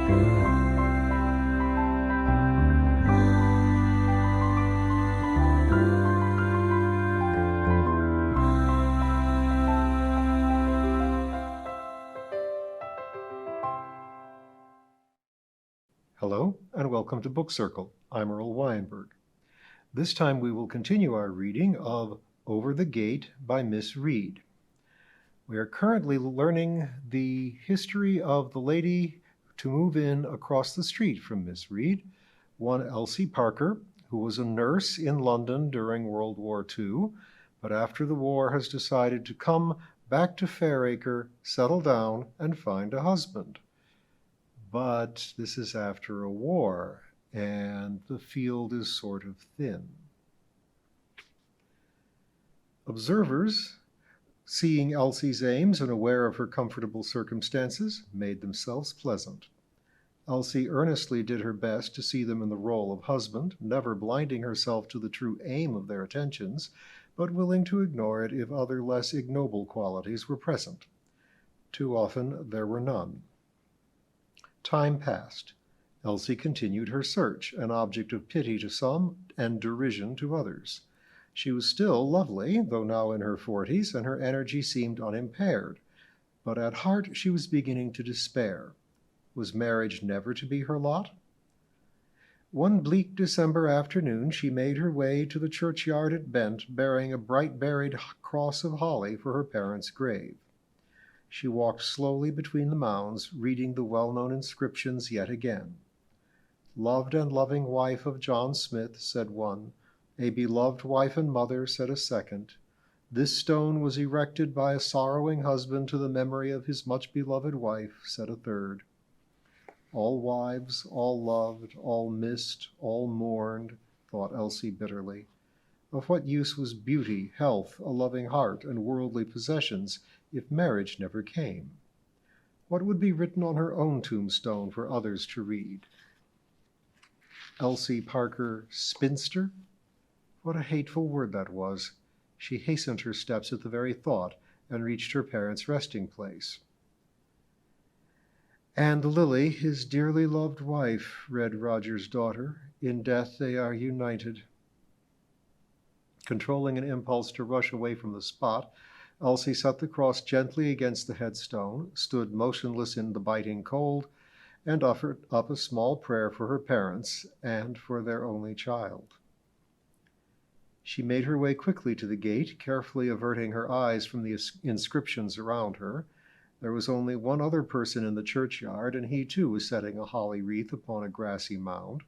Hello, and welcome to Book Circle. I'm Earl Weinberg. This time we will continue our reading of Over the Gate by Miss Reed. We are currently learning the history of the lady to move in across the street from Miss Reed, one Elsie Parker, who was a nurse in London during World War II, but after the war has decided to come back to Fairacre, settle down, and find a husband. But this is after a war, and the field is sort of thin. Observers, seeing Elsie's aims and aware of her comfortable circumstances, made themselves pleasant. Elsie earnestly did her best to see them in the role of husband, never blinding herself to the true aim of their attentions, but willing to ignore it if other less ignoble qualities were present. Too often there were none. Time passed. Elsie continued her search, an object of pity to some and derision to others. She was still lovely, though now in her 40s, and her energy seemed unimpaired. But at heart she was beginning to despair. Was marriage never to be her lot? One bleak December afternoon she made her way to the churchyard at Bent, bearing a bright-berried cross of holly for her parents' grave. She walked slowly between the mounds, reading the well-known inscriptions yet again. Loved and loving wife of John Smith, said one. A beloved wife and mother, said a second. This stone was erected by a sorrowing husband to the memory of his much-beloved wife, said a third. All wives, all loved, all missed, all mourned, thought Elsie bitterly. Of what use was beauty, health, a loving heart, and worldly possessions if marriage never came? What would be written on her own tombstone for others to read? Elsie Parker, spinster? What a hateful word that was. She hastened her steps at the very thought and reached her parents' resting place. And Lily, his dearly loved wife, read Roger's daughter. In death they are united. Controlling an impulse to rush away from the spot, Elsie set the cross gently against the headstone, stood motionless in the biting cold, and offered up a small prayer for her parents and for their only child. She made her way quickly to the gate, carefully averting her eyes from the inscriptions around her. There was only one other person in the churchyard, and he too was setting a holly wreath upon a grassy mound.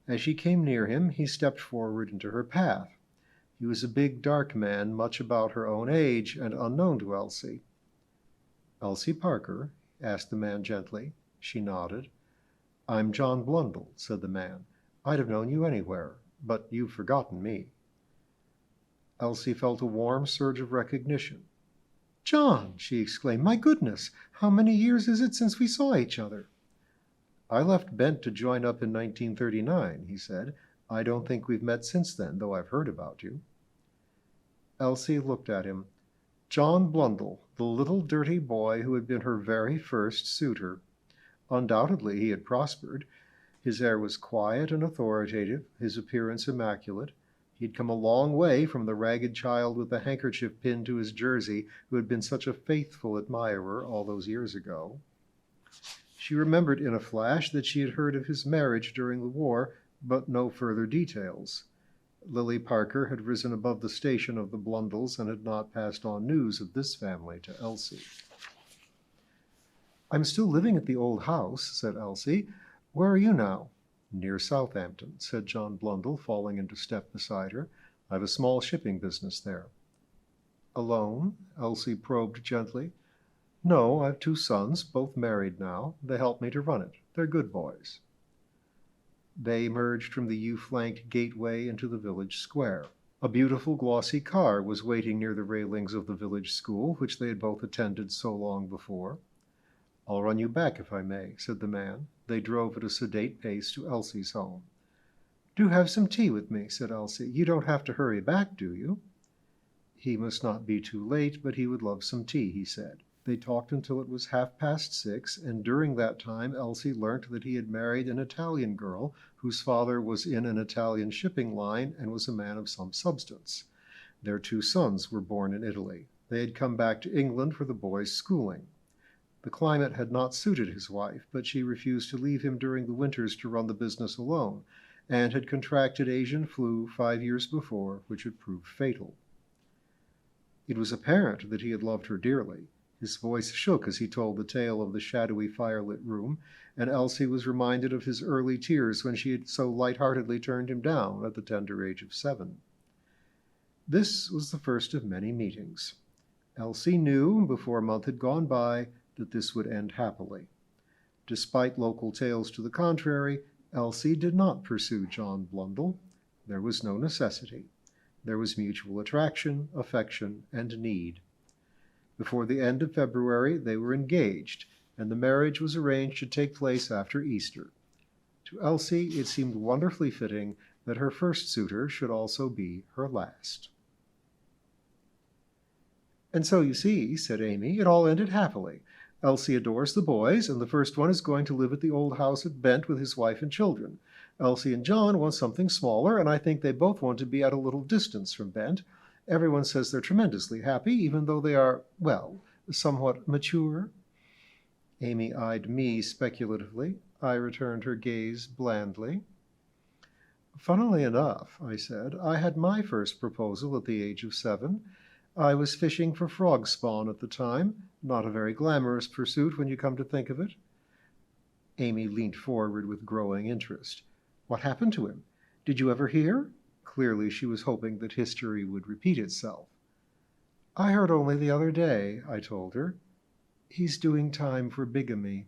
As she came near him, he stepped forward into her path. He was a big, dark man, much about her own age and unknown to Elsie. Elsie Parker? Asked the man gently. She nodded. I'm John Blundell, said the man. I'd have known you anywhere, but you've forgotten me. Elsie felt a warm surge of recognition. John, she exclaimed, my goodness, how many years is it since we saw each other? I left Bent to join up in 1939, he said. I don't think we've met since then, though I've heard about you. Elsie looked at him. John Blundell, the little dirty boy who had been her very first suitor. Undoubtedly he had prospered. His air was quiet and authoritative, his appearance immaculate. He had come a long way from the ragged child with the handkerchief pinned to his jersey who had been such a faithful admirer all those years ago. She remembered in a flash that she had heard of his marriage during the war, but no further details. Lily Parker had risen above the station of the Blundells and had not passed on news of this family to Elsie. I'm still living at the old house, said Elsie. Where are you now? Near Southampton, said John Blundell, falling into step beside her. I've a small shipping business there. Alone? Elsie probed gently. No, I've 2 sons, both married now. They help me to run it. They're good boys. They emerged from the yew-flanked gateway into the village square. A beautiful glossy car was waiting near the railings of the village school, which they had both attended so long before. I'll run you back if I may, said the man. They drove at a sedate pace to Elsie's home. Do have some tea with me, said Elsie. You don't have to hurry back, do you? He must not be too late, but he would love some tea, he said. They talked until it was 6:30, and during that time Elsie learnt that he had married an Italian girl whose father was in an Italian shipping line and was a man of some substance. Their 2 sons were born in Italy. They had come back to England for the boys' schooling. The climate had not suited his wife, but she refused to leave him during the winters to run the business alone, and had contracted Asian flu 5 years before, which had proved fatal. It was apparent that he had loved her dearly. His voice shook as he told the tale of the shadowy firelit room, and Elsie was reminded of his early tears when she had so light-heartedly turned him down at the tender age of 7. This was the first of many meetings. Elsie knew, before a month had gone by, that this would end happily. Despite local tales to the contrary, Elsie did not pursue John Blundell. There was no necessity. There was mutual attraction, affection, and need. Before the end of February, they were engaged, and the marriage was arranged to take place after Easter. To Elsie, it seemed wonderfully fitting that her first suitor should also be her last. "And so you see," said Amy, "it all ended happily. Elsie adores the boys, and the first one is going to live at the old house at Bent with his wife and children. Elsie and John want something smaller, and I think they both want to be at a little distance from Bent. Everyone says they're tremendously happy, even though they are, well, somewhat mature." Amy eyed me speculatively. I returned her gaze blandly. "Funnily enough," I said, "I had my first proposal at the age of 7. I was fishing for frog spawn at the time. Not a very glamorous pursuit when you come to think of it." Amy leant forward with growing interest. "What happened to him? Did you ever hear?" Clearly she was hoping that history would repeat itself. "I heard only the other day," I told her. "He's doing time for bigamy."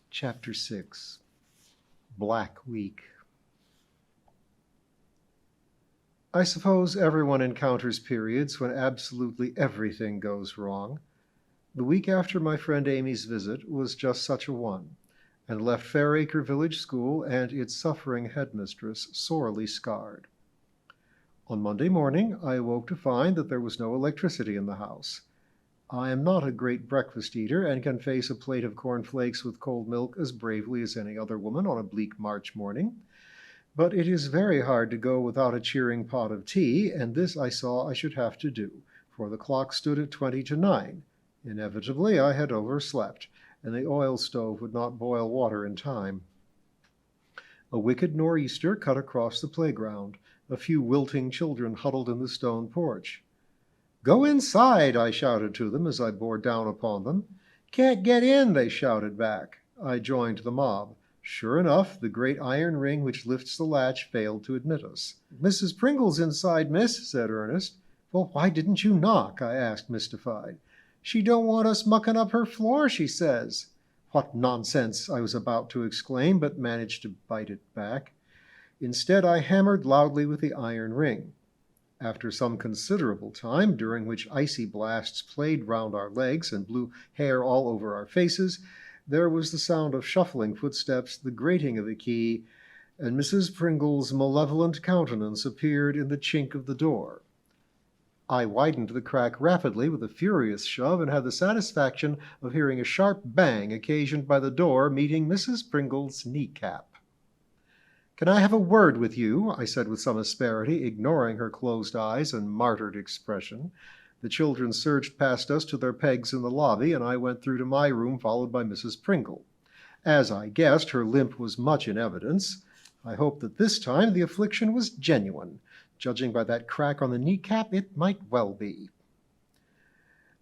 Chapter 6. Black Week. I suppose everyone encounters periods when absolutely everything goes wrong. The week after my friend Amy's visit was just such a one, and left Fairacre Village School and its suffering headmistress sorely scarred. On Monday morning, I awoke to find that there was no electricity in the house. I am not a great breakfast eater and can face a plate of cornflakes with cold milk as bravely as any other woman on a bleak March morning. But it is very hard to go without a cheering pot of tea, and this I saw I should have to do, for the clock stood at 20 to 9. Inevitably, I had overslept, and the oil stove would not boil water in time. A wicked nor'easter cut across the playground. A few wilting children huddled in the stone porch. "Go inside," I shouted to them as I bore down upon them. "Can't get in," they shouted back. I joined the mob. Sure enough, the great iron ring which lifts the latch failed to admit us. "Mrs. Pringle's inside, miss," said Ernest. "Well, why didn't you knock?" I asked, mystified. "She don't want us mucking up her floor, she says." "What nonsense!" I was about to exclaim, but managed to bite it back. Instead, I hammered loudly with the iron ring. After some considerable time, during which icy blasts played round our legs and blew hair all over our faces, there was the sound of shuffling footsteps, the grating of a key, and Mrs. Pringle's malevolent countenance appeared in the chink of the door. I widened the crack rapidly with a furious shove, and had the satisfaction of hearing a sharp bang occasioned by the door meeting Mrs. Pringle's kneecap. "Can I have a word with you?" I said with some asperity, ignoring her closed eyes and martyred expression. The children surged past us to their pegs in the lobby, and I went through to my room, followed by Mrs. Pringle. As I guessed, her limp was much in evidence. I hoped that this time the affliction was genuine. Judging by that crack on the kneecap, it might well be.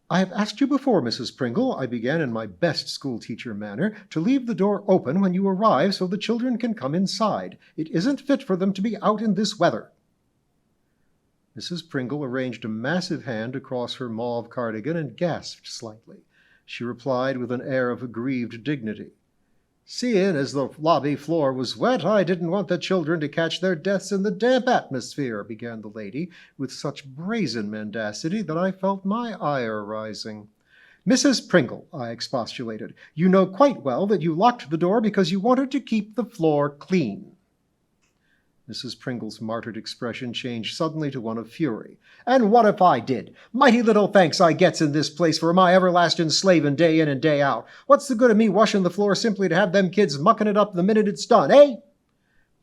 "I have asked you before, Mrs. Pringle," I began in my best schoolteacher manner, "to leave the door open when you arrive so the children can come inside. It isn't fit for them to be out in this weather." Mrs. Pringle arranged a massive hand across her mauve cardigan and gasped slightly. She replied with an air of aggrieved dignity. "Seeing as the lobby floor was wet, I didn't want the children to catch their deaths in the damp atmosphere," began the lady, with such brazen mendacity that I felt my ire rising. "Mrs. Pringle," I expostulated, "you know quite well that you locked the door because you wanted to keep the floor clean." Mrs. Pringle's martyred expression changed suddenly to one of fury. "And what if I did? Mighty little thanks I gets in this place for my everlasting slavin' day in and day out. What's the good of me washing the floor simply to have them kids mucking it up the minute it's done, eh?"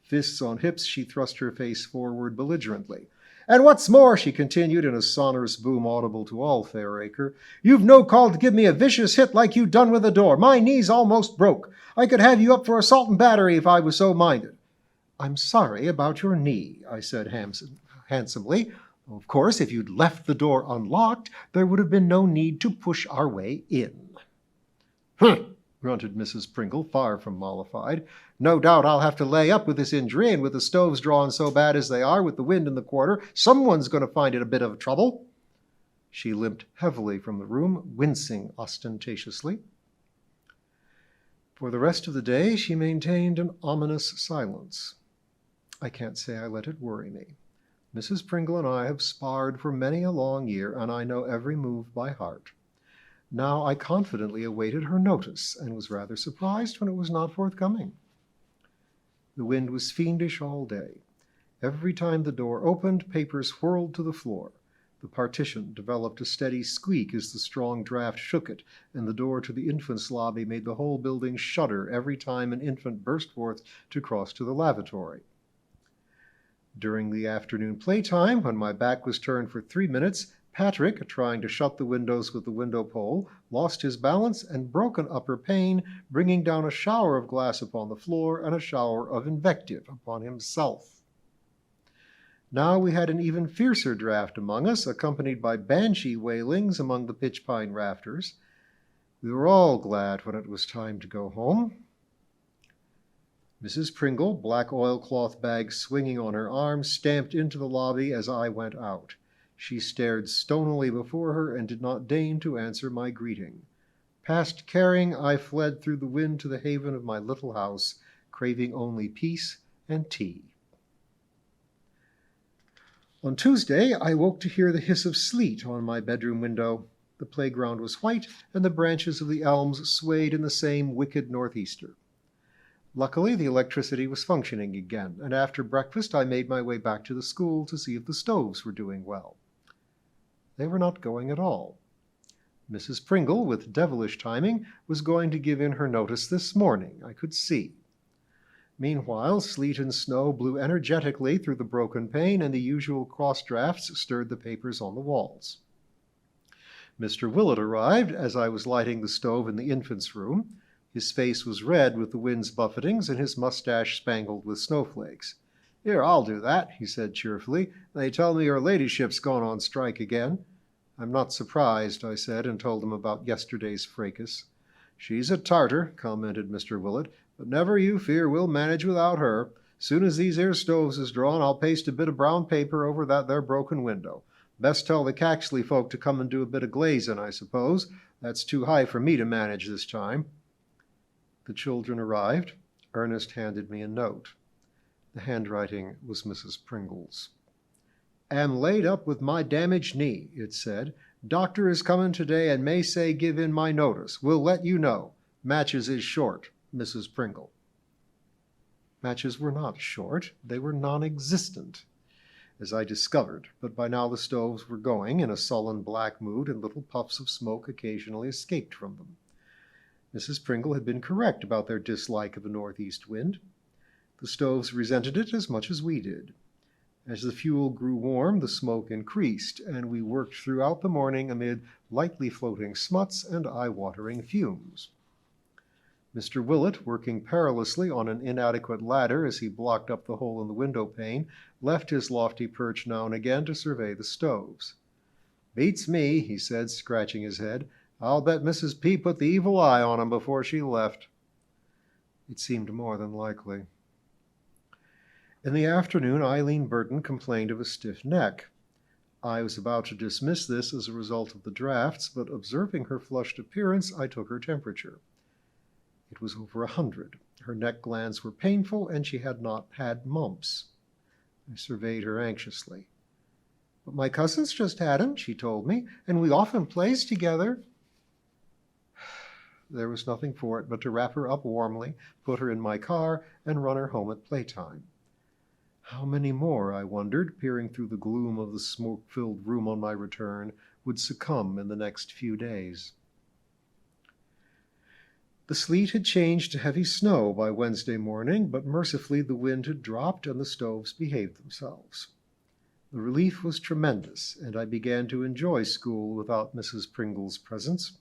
Fists on hips, she thrust her face forward belligerently. "And what's more," she continued in a sonorous boom audible to all Fairacre, "you've no call to give me a vicious hit like you done with the door. My knee's almost broke. I could have you up for assault and battery if I was so minded." "I'm sorry about your knee," I said handsomely. "Of course, if you'd left the door unlocked, there would have been no need to push our way in." "Humph!" grunted Mrs. Pringle, far from mollified. "No doubt I'll have to lay up with this injury, and with the stoves drawing so bad as they are, with the wind in the quarter, someone's going to find it a bit of trouble." She limped heavily from the room, wincing ostentatiously. For the rest of the day she maintained an ominous silence. I can't say I let it worry me. Mrs. Pringle and I have sparred for many a long year, and I know every move by heart. Now I confidently awaited her notice, and was rather surprised when it was not forthcoming. The wind was fiendish all day. Every time the door opened, papers whirled to the floor. The partition developed a steady squeak as the strong draft shook it, and the door to the infants' lobby made the whole building shudder every time an infant burst forth to cross to the lavatory. During the afternoon playtime, when my back was turned for 3 minutes, Patrick, trying to shut the windows with the window pole, lost his balance and broke an upper pane, bringing down a shower of glass upon the floor and a shower of invective upon himself. Now we had an even fiercer draught among us, accompanied by banshee wailings among the pitch-pine rafters. We were all glad when it was time to go home. Mrs. Pringle, black oilcloth bag swinging on her arm, stamped into the lobby as I went out. She stared stonily before her and did not deign to answer my greeting. Past caring, I fled through the wind to the haven of my little house, craving only peace and tea. On Tuesday, I woke to hear the hiss of sleet on my bedroom window. The playground was white, and the branches of the elms swayed in the same wicked northeaster. Luckily, the electricity was functioning again, and after breakfast I made my way back to the school to see if the stoves were doing well. They were not going at all. Mrs. Pringle, with devilish timing, was going to give in her notice this morning, I could see. Meanwhile, sleet and snow blew energetically through the broken pane, and the usual cross-drafts stirred the papers on the walls. Mr. Willett arrived as I was lighting the stove in the infants' room. His face was red with the wind's buffetings, and his mustache spangled with snowflakes. "Here, I'll do that," he said cheerfully. "They tell me your ladyship's gone on strike again." "I'm not surprised," I said, and told him about yesterday's fracas. "She's a tartar," commented Mr. Willett, "but never you fear, we'll manage without her. Soon as these here stoves is drawn, I'll paste a bit of brown paper over that there broken window. Best tell the Caxley folk to come and do a bit of glazing, I suppose. That's too high for me to manage this time." The children arrived. Ernest handed me a note. The handwriting was Mrs. Pringle's. "Am laid up with my damaged knee," it said. "Doctor is coming today and may say give in my notice. Will let you know. Matches is short. Mrs. Pringle." Matches were not short. They were non-existent, as I discovered, but by now the stoves were going in a sullen black mood, and little puffs of smoke occasionally escaped from them. Mrs. Pringle had been correct about their dislike of a northeast wind. The stoves resented it as much as we did. As the fuel grew warm, the smoke increased, and we worked throughout the morning amid lightly floating smuts and eye-watering fumes. Mr. Willett, working perilously on an inadequate ladder as he blocked up the hole in the window pane, left his lofty perch now and again to survey the stoves. "Beats me," he said, scratching his head. "I'll bet Mrs. P put the evil eye on 'em before she left." It seemed more than likely. In the afternoon, Eileen Burton complained of a stiff neck. I was about to dismiss this as a result of the drafts, but observing her flushed appearance, I took her temperature. It was over 100. Her neck glands were painful, and she had not had mumps. I surveyed her anxiously. "But my cousin's just had 'em," she told me, "and we often plays together." There was nothing for it but to wrap her up warmly, put her in my car, and run her home at playtime. How many more, I wondered, peering through the gloom of the smoke-filled room on my return, would succumb in the next few days? The sleet had changed to heavy snow by Wednesday morning, but mercifully the wind had dropped and the stoves behaved themselves. The relief was tremendous, and I began to enjoy school without Mrs. Pringle's presence.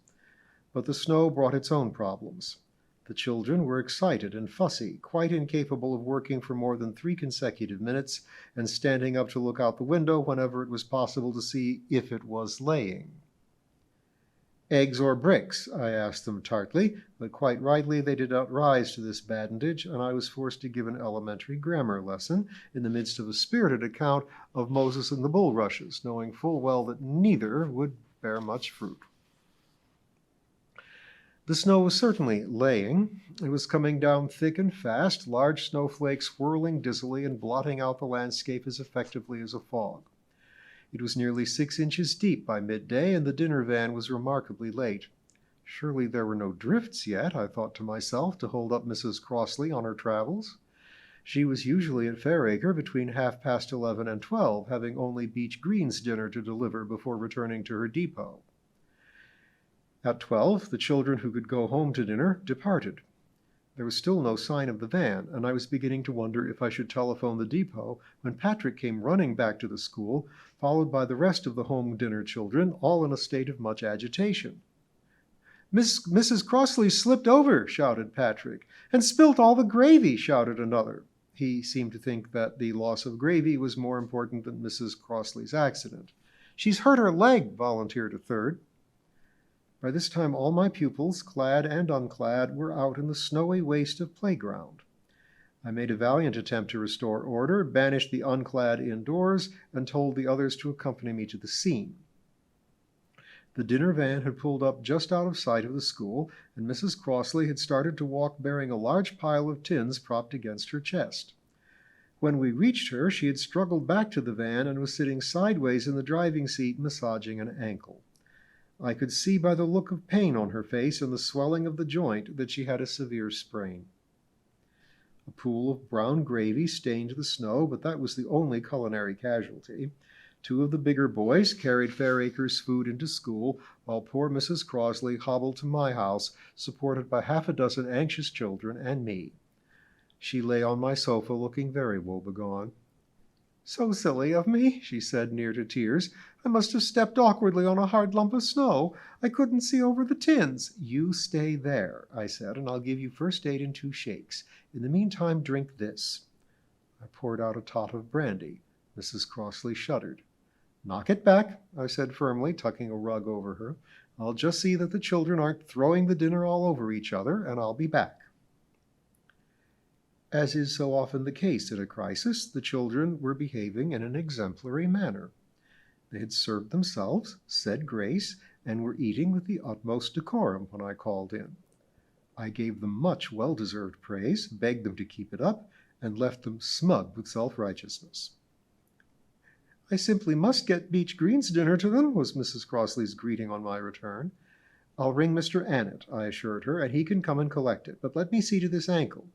But the snow brought its own problems. The children were excited and fussy, quite incapable of working for more than 3 consecutive minutes, and standing up to look out the window whenever it was possible to see if it was laying. Eggs or bricks, I asked them tartly, but quite rightly they did not rise to this badinage, and I was forced to give an elementary grammar lesson in the midst of a spirited account of Moses and the bulrushes, knowing full well that neither would bear much fruit. The snow was certainly laying. It was coming down thick and fast, large snowflakes whirling dizzily and blotting out the landscape as effectively as a fog. It was nearly 6 inches deep by midday, and the dinner van was remarkably late. Surely there were no drifts yet, I thought to myself, to hold up Mrs. Crossley on her travels. She was usually at Fairacre between 11:30 and 12, having only Beech Green's dinner to deliver before returning to her depot. At 12, the children who could go home to dinner departed. There was still no sign of the van, and I was beginning to wonder if I should telephone the depot when Patrick came running back to the school, followed by the rest of the home dinner children, all in a state of much agitation. Mrs. Crossley slipped over, shouted Patrick. And spilt all the gravy, shouted another. He seemed to think that the loss of gravy was more important than Mrs. Crossley's accident. She's hurt her leg, volunteered a third. By this time all my pupils, clad and unclad, were out in the snowy waste of playground. I made a valiant attempt to restore order, banished the unclad indoors, and told the others to accompany me to the scene. The dinner van had pulled up just out of sight of the school, and Mrs. Crossley had started to walk bearing a large pile of tins propped against her chest. When we reached her, she had struggled back to the van and was sitting sideways in the driving seat, massaging an ankle. I could see by the look of pain on her face and the swelling of the joint that she had a severe sprain. A pool of brown gravy stained the snow, but that was the only culinary casualty. 2 of the bigger boys carried Fairacre's food into school, while poor Mrs. Crossley hobbled to my house, supported by 6 anxious children and me. She lay on my sofa looking very woebegone. "So silly of me," she said, near to tears. "I must have stepped awkwardly on a hard lump of snow. I couldn't see over the tins." "You stay there," I said, "and I'll give you first aid in 2 shakes. In the meantime, drink this." I poured out a tot of brandy. Mrs. Crossley shuddered. "Knock it back," I said firmly, tucking a rug over her. "I'll just see that the children aren't throwing the dinner all over each other, and I'll be back." As is so often the case at a crisis, the children were behaving in an exemplary manner. They had served themselves, said grace, and were eating with the utmost decorum when I called in. I gave them much well-deserved praise, begged them to keep it up, and left them smug with self-righteousness. "I simply must get Beech Green's dinner to them," was Mrs. Crossley's greeting on my return. "I'll ring Mr. Annett," I assured her, "and he can come and collect it. But let me see to this ankle."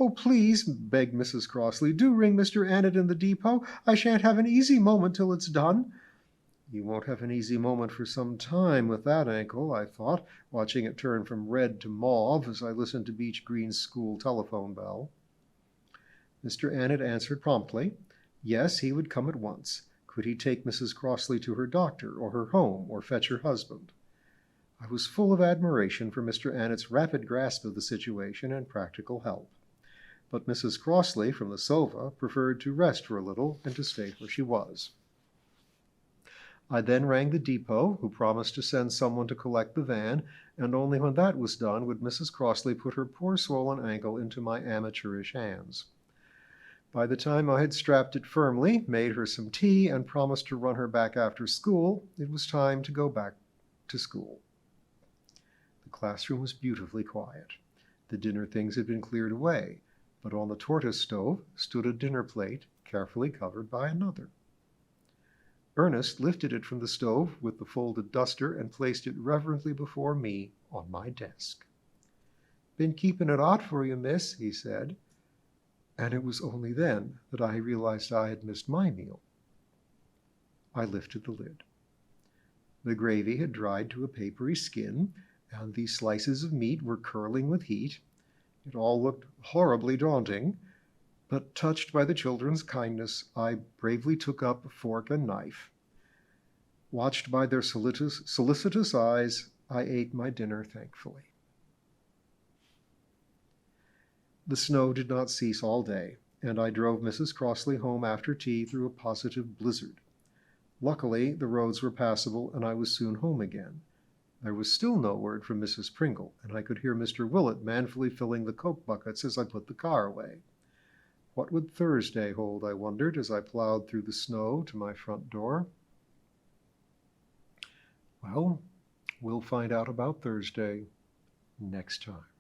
"Oh, please," begged Mrs. Crossley, "do ring Mr. Annett in the depot. I shan't have an easy moment till it's done." "You won't have an easy moment for some time with that ankle," I thought, watching it turn from red to mauve as I listened to Beech Green's school telephone bell. Mr. Annett answered promptly. Yes, he would come at once. Could he take Mrs. Crossley to her doctor, or her home, or fetch her husband? I was full of admiration for Mr. Annett's rapid grasp of the situation and practical help. But Mrs. Crossley, from the sofa, preferred to rest for a little and to stay where she was. I then rang the depot, who promised to send someone to collect the van, and only when that was done would Mrs. Crossley put her poor swollen ankle into my amateurish hands. By the time I had strapped it firmly, made her some tea, and promised to run her back after school, it was time to go back to school. The classroom was beautifully quiet. The dinner things had been cleared away, but on the tortoise stove stood a dinner plate carefully covered by another. Ernest lifted it from the stove with the folded duster and placed it reverently before me on my desk. "Been keeping it hot for you, miss," he said. and it was only then that I realized I had missed my meal. I lifted the lid. The gravy had dried to a papery skin, and the slices of meat were curling with heat. It all looked horribly daunting, but touched by the children's kindness, I bravely took up fork and knife. Watched by their solicitous eyes, I ate my dinner thankfully. The snow did not cease all day, and I drove Mrs. Crossley home after tea through a positive blizzard. Luckily, the roads were passable, and I was soon home again. There was still no word from Mrs. Pringle, and I could hear Mr. Willett manfully filling the Coke buckets as I put the car away. What would Thursday hold, I wondered, as I plowed through the snow to my front door? Well, we'll find out about Thursday next time.